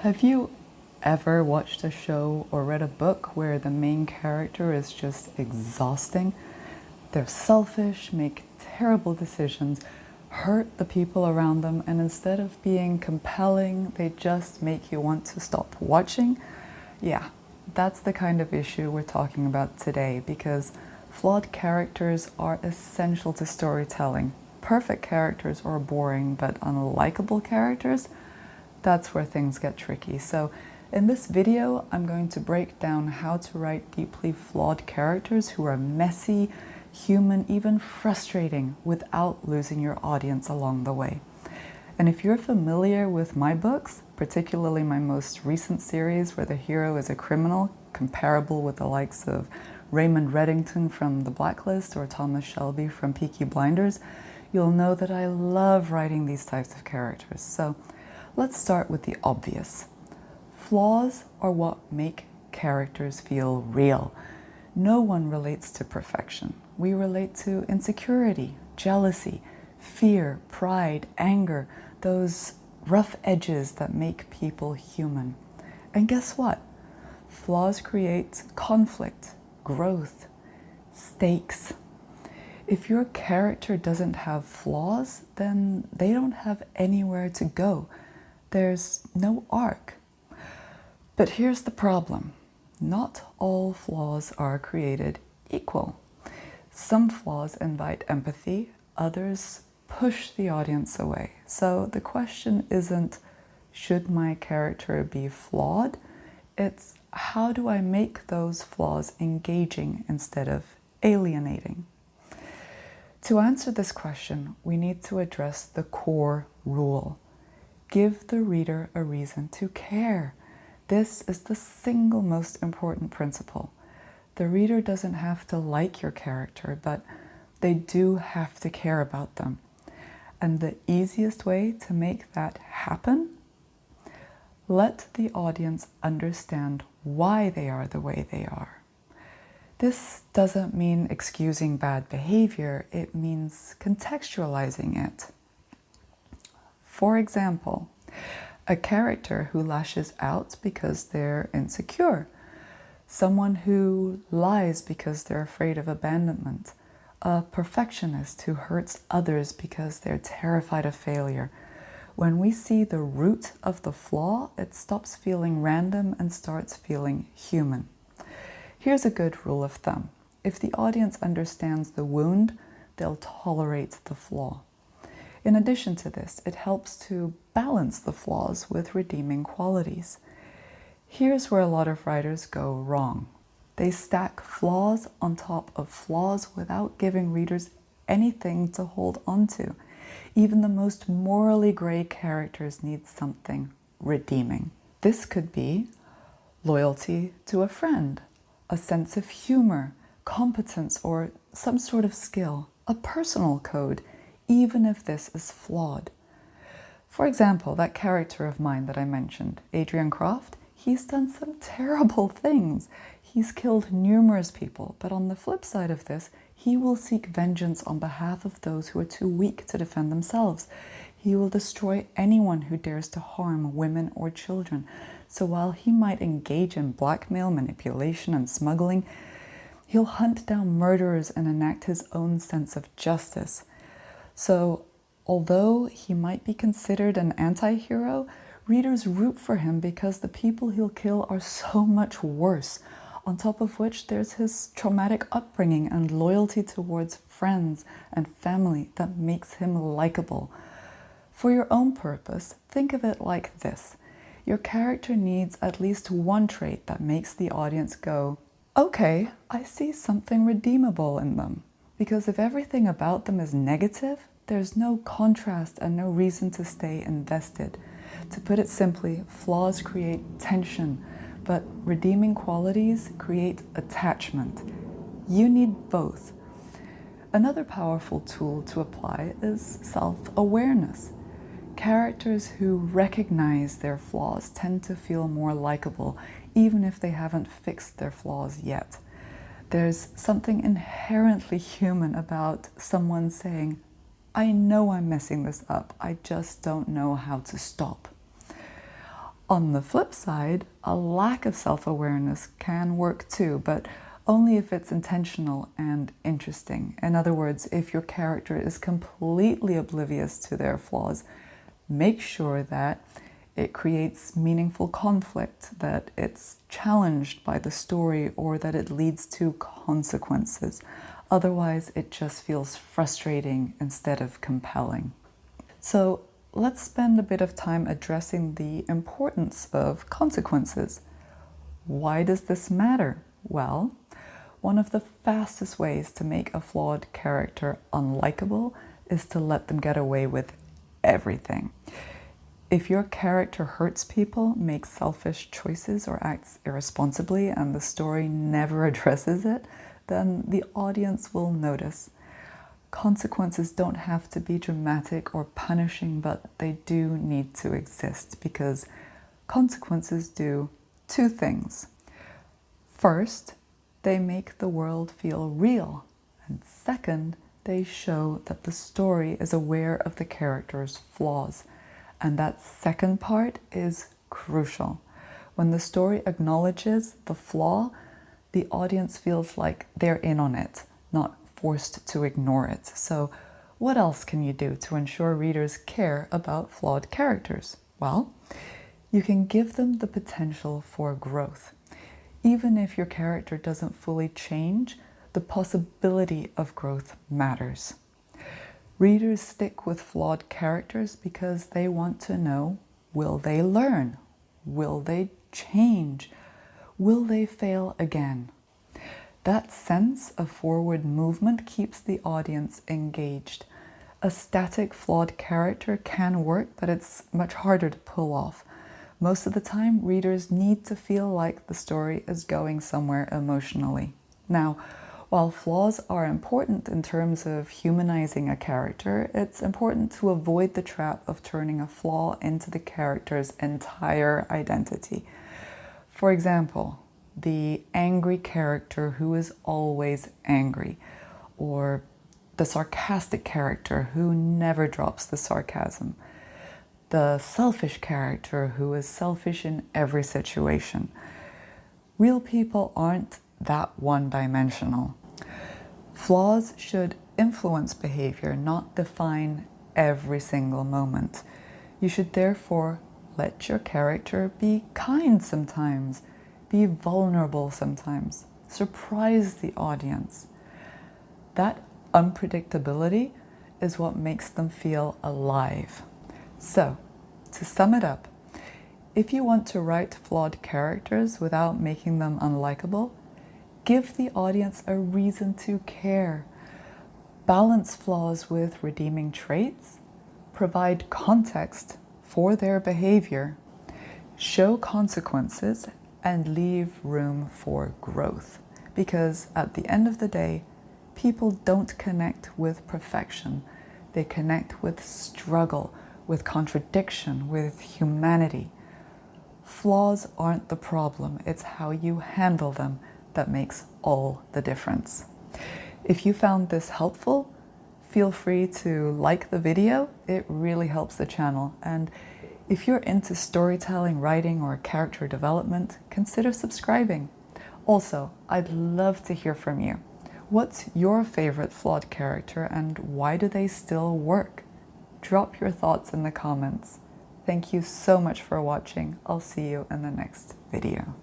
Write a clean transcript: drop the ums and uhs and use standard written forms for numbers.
Have you ever watched a show or read a book where the main character is just exhausting? They're selfish, make terrible decisions, hurt the people around them, and instead of being compelling, they just make you want to stop watching? Yeah, that's the kind of issue we're talking about today because flawed characters are essential to storytelling. Perfect characters are boring, but unlikable characters, that's where things get tricky. So in this video, I'm going to break down how to write deeply flawed characters who are messy, human, even frustrating without losing your audience along the way. And if you're familiar with my books, particularly my most recent series where the hero is a criminal, comparable with the likes of Raymond Reddington from The Blacklist or Thomas Shelby from Peaky Blinders, you'll know that I love writing these types of characters. So let's start with the obvious. Flaws are what make characters feel real. No one relates to perfection. We relate to insecurity, jealousy, fear, pride, anger, those rough edges that make people human. And guess what? Flaws create conflict, growth, stakes. If your character doesn't have flaws, then they don't have anywhere to go. There's no arc. But here's the problem. Not all flaws are created equal. Some flaws invite empathy, others push the audience away. So the question isn't, should my character be flawed? It's, how do I make those flaws engaging instead of alienating? To answer this question, we need to address the core rule. Give the reader a reason to care. This is the single most important principle. The reader doesn't have to like your character, but they do have to care about them. And the easiest way to make that happen? Let the audience understand why they are the way they are. This doesn't mean excusing bad behavior, it means contextualizing it. For example, a character who lashes out because they're insecure, someone who lies because they're afraid of abandonment, a perfectionist who hurts others because they're terrified of failure. When we see the root of the flaw, it stops feeling random and starts feeling human. Here's a good rule of thumb. If the audience understands the wound, they'll tolerate the flaw. In addition to this, it helps to balance the flaws with redeeming qualities. Here's where a lot of writers go wrong. They stack flaws on top of flaws without giving readers anything to hold onto. Even the most morally gray characters need something redeeming. This could be loyalty to a friend, a sense of humor, competence, or some sort of skill, a personal code, even if this is flawed. For example, that character of mine that I mentioned, Adrian Croft, he's done some terrible things. He's killed numerous people, but on the flip side of this, he will seek vengeance on behalf of those who are too weak to defend themselves. He will destroy anyone who dares to harm women or children. So while he might engage in blackmail, manipulation, and smuggling, he'll hunt down murderers and enact his own sense of justice. So, although he might be considered an anti-hero, readers root for him because the people he'll kill are so much worse. On top of which, there's his traumatic upbringing and loyalty towards friends and family that makes him likable. For your own purpose, think of it like this. Your character needs at least one trait that makes the audience go, okay, I see something redeemable in them. Because if everything about them is negative, there's no contrast and no reason to stay invested. To put it simply, flaws create tension, but redeeming qualities create attachment. You need both. Another powerful tool to apply is self-awareness. Characters who recognize their flaws tend to feel more likable, even if they haven't fixed their flaws yet. There's something inherently human about someone saying, I know I'm messing this up, I just don't know how to stop. On the flip side, a lack of self-awareness can work too, but only if it's intentional and interesting. In other words, if your character is completely oblivious to their flaws, make sure that it creates meaningful conflict, that it's challenged by the story, or that it leads to consequences. Otherwise, it just feels frustrating instead of compelling. So let's spend a bit of time addressing the importance of consequences. Why does this matter? Well, one of the fastest ways to make a flawed character unlikable is to let them get away with everything. If your character hurts people, makes selfish choices, or acts irresponsibly, and the story never addresses it, then the audience will notice. Consequences don't have to be dramatic or punishing, but they do need to exist, because consequences do two things. First, they make the world feel real, and second, they show that the story is aware of the character's flaws. And that second part is crucial. When the story acknowledges the flaw, the audience feels like they're in on it, not forced to ignore it. So what else can you do to ensure readers care about flawed characters? Well, you can give them the potential for growth. Even if your character doesn't fully change, the possibility of growth matters. Readers stick with flawed characters because they want to know, will they learn? Will they change? Will they fail again? That sense of forward movement keeps the audience engaged. A static, flawed character can work, but it's much harder to pull off. Most of the time, readers need to feel like the story is going somewhere emotionally. Now, while flaws are important in terms of humanizing a character, it's important to avoid the trap of turning a flaw into the character's entire identity. For example, the angry character who is always angry, or the sarcastic character who never drops the sarcasm, the selfish character who is selfish in every situation. Real people aren't that one-dimensional. Flaws should influence behavior, not define every single moment. You should therefore let your character be kind sometimes, be vulnerable sometimes, surprise the audience. That unpredictability is what makes them feel alive. So, to sum it up, if you want to write flawed characters without making them unlikable, give the audience a reason to care. Balance flaws with redeeming traits. Provide context for their behavior. Show consequences and leave room for growth. Because at the end of the day, people don't connect with perfection. They connect with struggle, with contradiction, with humanity. Flaws aren't the problem. It's how you handle them that makes all the difference. If you found this helpful, feel free to like the video. It really helps the channel. And if you're into storytelling, writing, or character development, consider subscribing. Also, I'd love to hear from you. What's your favorite flawed character and why do they still work? Drop your thoughts in the comments. Thank you so much for watching. I'll see you in the next video.